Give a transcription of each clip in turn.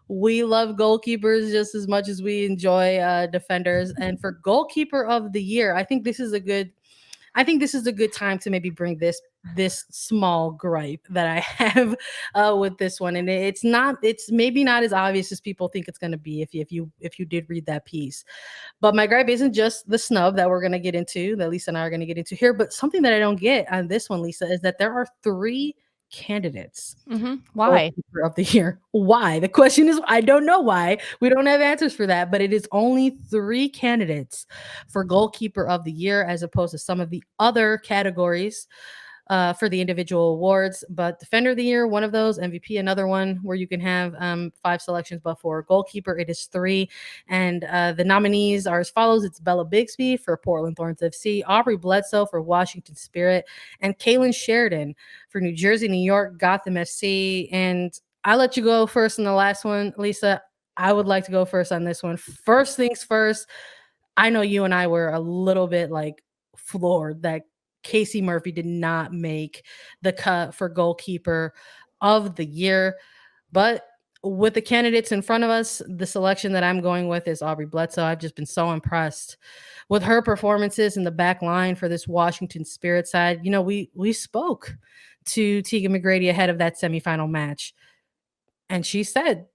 we love goalkeepers just as much as we enjoy defenders. And for goalkeeper of the year, I think this is a good time to maybe bring this small gripe that I have with this one, and it's maybe not as obvious as people think it's going to be if you did read that piece. But my gripe isn't just the snub that we're going to get into, that Lisa and I are going to get into here, but something that I don't get on this one, Lisa, is that there are three candidates Why? goalkeeper of the year. Why? The question is, I don't know why. We don't have answers for that, but it is only three candidates for goalkeeper of the year as opposed to some of the other categories for the individual awards. But defender of the year, one of those, MVP, another one where you can have five selections, but for goalkeeper, it is three. And the nominees are as follows. It's Bella Bixby for Portland Thorns FC, Aubrey Bledsoe for Washington Spirit, and Kailen Sheridan for New Jersey, New York, Gotham FC. And I'll let you go first on the last one, Lisa. I would like to go first on this one. First things first, I know you and I were a little bit like floored that Casey Murphy did not make the cut for goalkeeper of the year. But with the candidates in front of us, the selection that I'm going with is Aubrey Bledsoe. I've just been so impressed with her performances in the back line for this Washington Spirit side. You know, we spoke to Tegan McGrady ahead of that semifinal match, and she said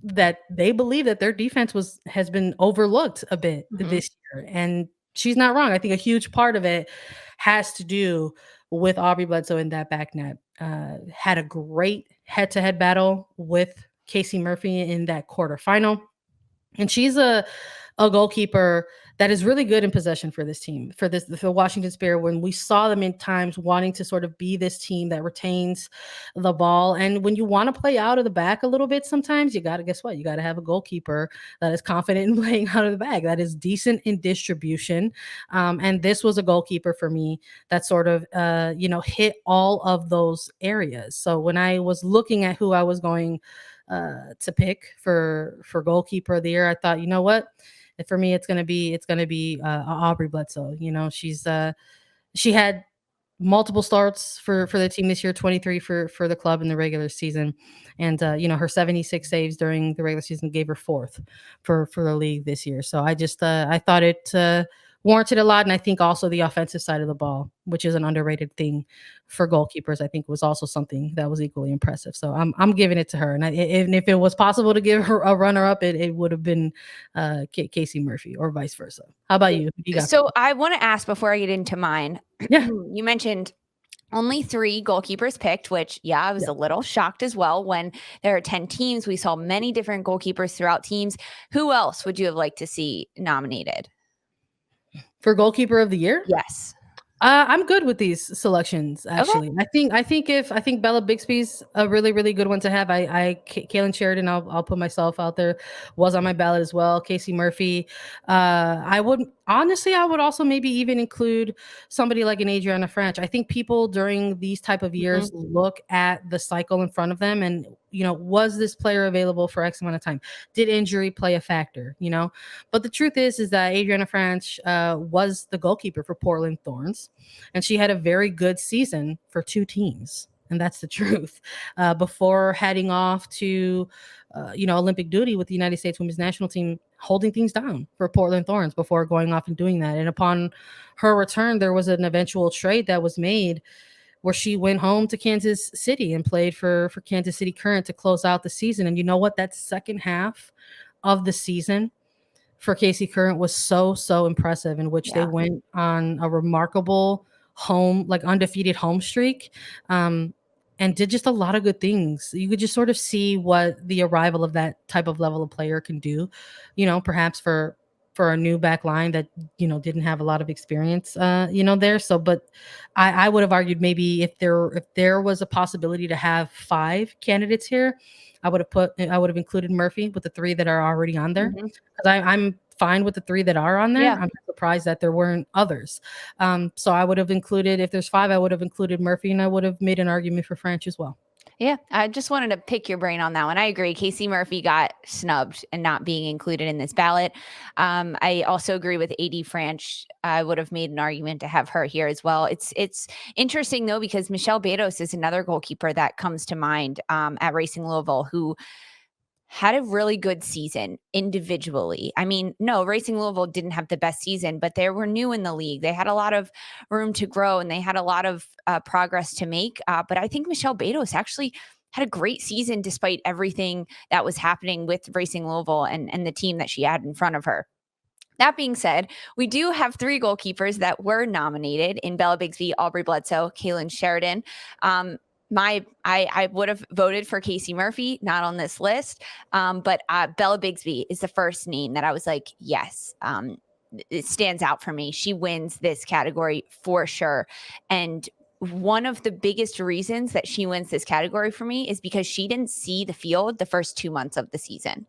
that they believe that their defense has been overlooked a bit this year. And she's not wrong. I think a huge part of it has to do with Aubrey Bledsoe in that back net. Had a great head-to-head battle with Casey Murphy in that quarterfinal. And she's a goalkeeper that is really good in possession for this team, for Washington Spirit, when we saw them in times wanting to sort of be this team that retains the ball. And when you want to play out of the back a little bit, sometimes you got to, guess what? You got to have a goalkeeper that is confident in playing out of the back, that is decent in distribution. And this was a goalkeeper for me that sort of, hit all of those areas. So when I was looking at who I was going to pick for goalkeeper of the year, I thought, you know what? For me, it's gonna be Aubrey Bledsoe. You know, she had multiple starts for the team this year, 23 for the club in the regular season, and her 76 saves during the regular season gave her fourth for the league this year. So I thought it warranted a lot, and I think also the offensive side of the ball, which is an underrated thing for goalkeepers, I think was also something that was equally impressive. So I'm giving it to her, and if it was possible to give her a runner up, it would have been Casey Murphy or vice versa. How about you? So I want to ask before I get into mine. Yeah, you mentioned only 3 goalkeepers picked, which, I was a little shocked as well. When there are 10 teams, we saw many different goalkeepers throughout teams. Who else would you have liked to see nominated for goalkeeper of the year? Yes. I'm good with these selections, actually. Okay. I think Bella Bixby's a really, really good one to have. Kailen Sheridan, I'll put myself out there, was on my ballot as well. Casey Murphy. I would also maybe even include somebody like an Adriana Franch. I think people during these type of years look at the cycle in front of them and, was this player available for X amount of time? Did injury play a factor? But the truth is that Adriana Franch was the goalkeeper for Portland Thorns, and she had a very good season for 2 teams. And that's the truth. Before heading off to, Olympic duty with the United States Women's National Team, holding things down for Portland Thorns before going off and doing that. And upon her return, there was an eventual trade that was made where she went home to Kansas City and played for Kansas City Current to close out the season. And you know what? That second half of the season for KC Current was so impressive, in which they went on a remarkable undefeated home streak, and did just a lot of good things. You could just sort of see what the arrival of that type of level of player can do, perhaps for a new back line that, didn't have a lot of experience, there. So, but I would have argued maybe if there was a possibility to have 5 candidates here, I would have included Murphy with the 3 that are already on there, because I'm fine with the 3 that are on there. Yeah. I'm surprised that there weren't others. So I would have included, if there's 5, I would have included Murphy, and I would have made an argument for Franch as well. Yeah, I just wanted to pick your brain on that one. I agree. Casey Murphy got snubbed and not being included in this ballot. I also agree with AD Franch. I would have made an argument to have her here as well. It's interesting, though, because Michelle Betos is another goalkeeper that comes to mind at Racing Louisville, who had a really good season individually. I mean, no, Racing Louisville didn't have the best season, but they were new in the league. They had a lot of room to grow and they had a lot of progress to make. But I think Michelle Betos actually had a great season despite everything that was happening with Racing Louisville and the team that she had in front of her. That being said, we do have 3 goalkeepers that were nominated in Bella Bixby, Aubrey Bledsoe, Kailen Sheridan. I would have voted for Casey Murphy, not on this list, but Bella Bixby is the first name that I was like, yes, it stands out for me. She wins this category for sure. And one of the biggest reasons that she wins this category for me is because she didn't see the field the first 2 months of the season.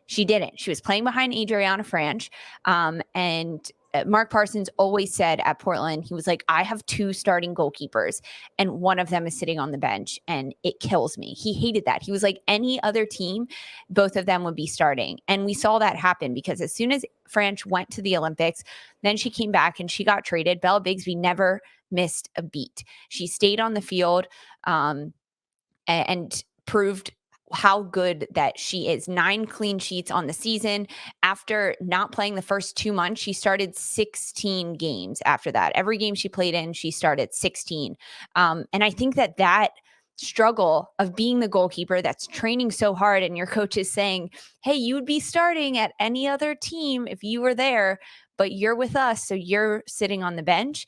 She didn't. She was playing behind Adriana Franch. And Mark Parsons always said at Portland, he was like, I have 2 starting goalkeepers and one of them is sitting on the bench and it kills me. He hated that. He was like, any other team, both of them would be starting. And we saw that happen because as soon as Franch went to the Olympics, then she came back and she got traded. Bella Bixby never missed a beat. She stayed on the field and proved how good that she is. 9 clean sheets on the season. After not playing the first 2 months, she started 16 games after that. Every game she played in, she started 16. And I think that struggle of being the goalkeeper that's training so hard and your coach is saying, hey, you would be starting at any other team if you were there, but you're with us, so you're sitting on the bench,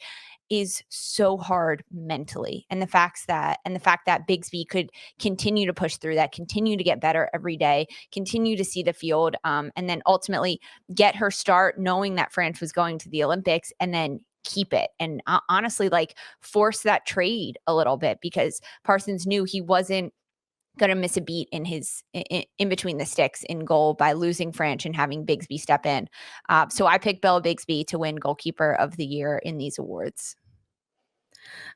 is so hard mentally. And the fact that Bigsby could continue to push through that, continue to get better every day, continue to see the field, and then ultimately get her start knowing that France was going to the Olympics and then keep it. And honestly, like force that trade a little bit because Parsons knew he wasn't going to miss a beat in between the sticks in goal by losing Franch and having Bigsby step in. So I picked Bella Bixby to win Goalkeeper of the Year in these awards.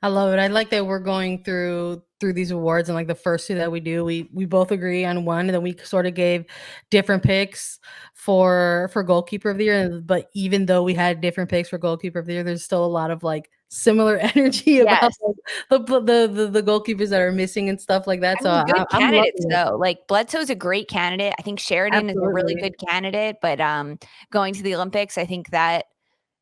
I love it. I like that we're going through these awards, and like the first 2 that we do, we both agree on one, and then we sort of gave different picks for Goalkeeper of the Year. But even though we had different picks for Goalkeeper of the Year, there's still a lot of like similar energy about like, the goalkeepers that are missing and stuff like that. I mean, good I'm candidates loving it. though. Like Bledsoe's a great candidate. I think Sheridan is a really good candidate, but going to the Olympics, I think that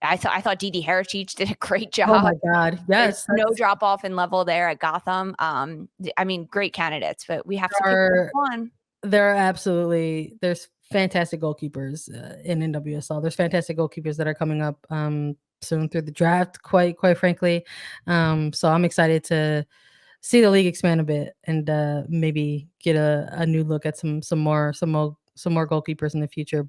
I thought Didi Herrera did a great job. Oh my God. Yes. There's no drop off in level there at Gotham. I mean, great candidates, but we have to pick one. There's fantastic goalkeepers in NWSL. There's fantastic goalkeepers that are coming up soon through the draft, quite frankly. So I'm excited to see the league expand a bit and maybe get a new look at some more goalkeepers in the future.